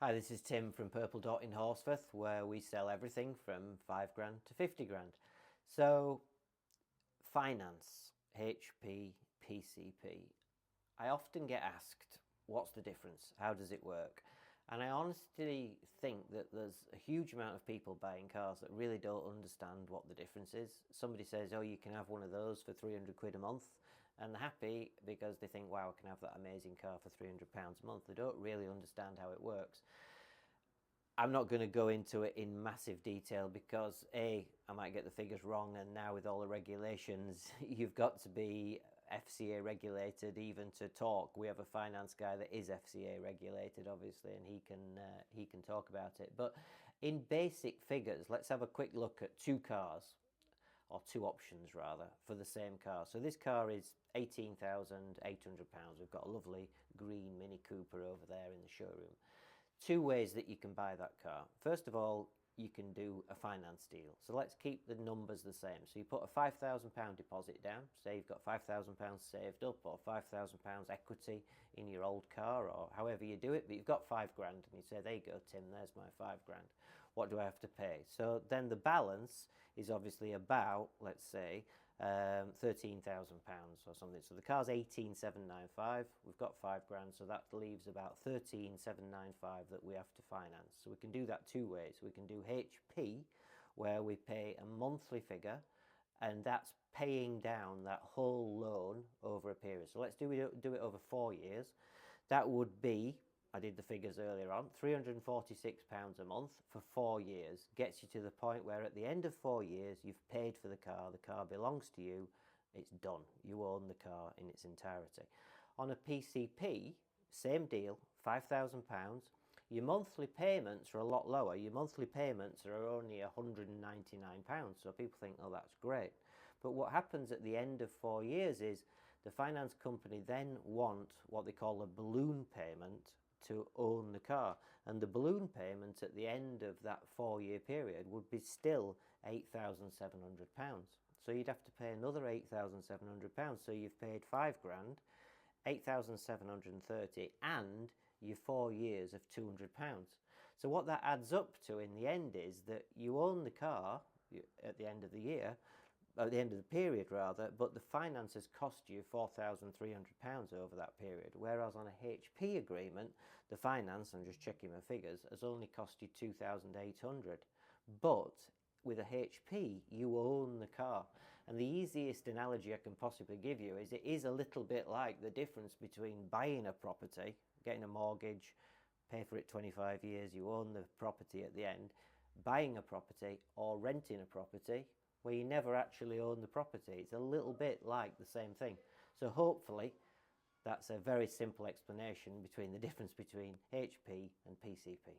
Hi, this is Tim from Purple Dot in Horsforth, where we sell everything from 5 grand to 50 grand. So, finance, HP, PCP. I often get asked, what's the difference? How does it work? And I honestly think that there's a huge amount of people buying cars that really don't understand what the difference is. Somebody says, oh, you can have one of those for 300 quid a month, and they're happy because they think, wow, I can have that amazing car for £300 a month. They don't really understand how it works. I'm not going to go into it in massive detail because I might get the figures wrong, and now with all the regulations, you've got to be FCA regulated even to talk. We have a finance guy that is FCA regulated, obviously, and he can talk about it. But in basic figures, let's have a quick look at two cars, or two options rather, for the same car. So this car is £18,800. We've got a lovely green Mini Cooper over there in the showroom. Two ways that you can buy that car. First of all, you can do a finance deal. So let's keep the numbers the same. So you put a £5,000 deposit down, say you've got £5,000 saved up or £5,000 equity in your old car, or however you do it, but you've got 5 grand and you say, there you go, Tim, there's my 5 grand. What do I have to pay? So then the balance is obviously about, let's say, £13,000 or something. So the car's 18,795. We've got 5 grand, so that leaves about 13,795 that we have to finance. So we can do that two ways. We can do HP, where we pay a monthly figure, and that's paying down that whole loan over a period. So let's do it over 4 years. That would be, I did the figures earlier on, £346 a month for 4 years. Gets you to the point where at the end of 4 years, you've paid for the car belongs to you, it's done. You own the car in its entirety. On a PCP, same deal, £5,000. Your monthly payments are a lot lower. Your monthly payments are only £199. So people think, oh, that's great. But what happens at the end of 4 years is the finance company then want what they call a balloon payment to own the car, and the balloon payment at the end of that 4-year period would be still £8,700. So you'd have to pay another £8,700. So you've paid 5 grand, 8,730, and your 4 years of £200. So what that adds up to in the end is that you own the car at the end of the year, at the end of the period rather, but the finances cost you £4,300 over that period, whereas on a HP agreement, the finance, I'm just checking my figures, has only cost you £2,800. But with a HP, you own the car. And the easiest analogy I can possibly give you is it is a little bit like the difference between buying a property, getting a mortgage, pay for it 25 years, you own the property at the end, buying a property or renting a property, where you never actually own the property. It's a little bit like the same thing. So hopefully that's a very simple explanation between the difference between HP and PCP.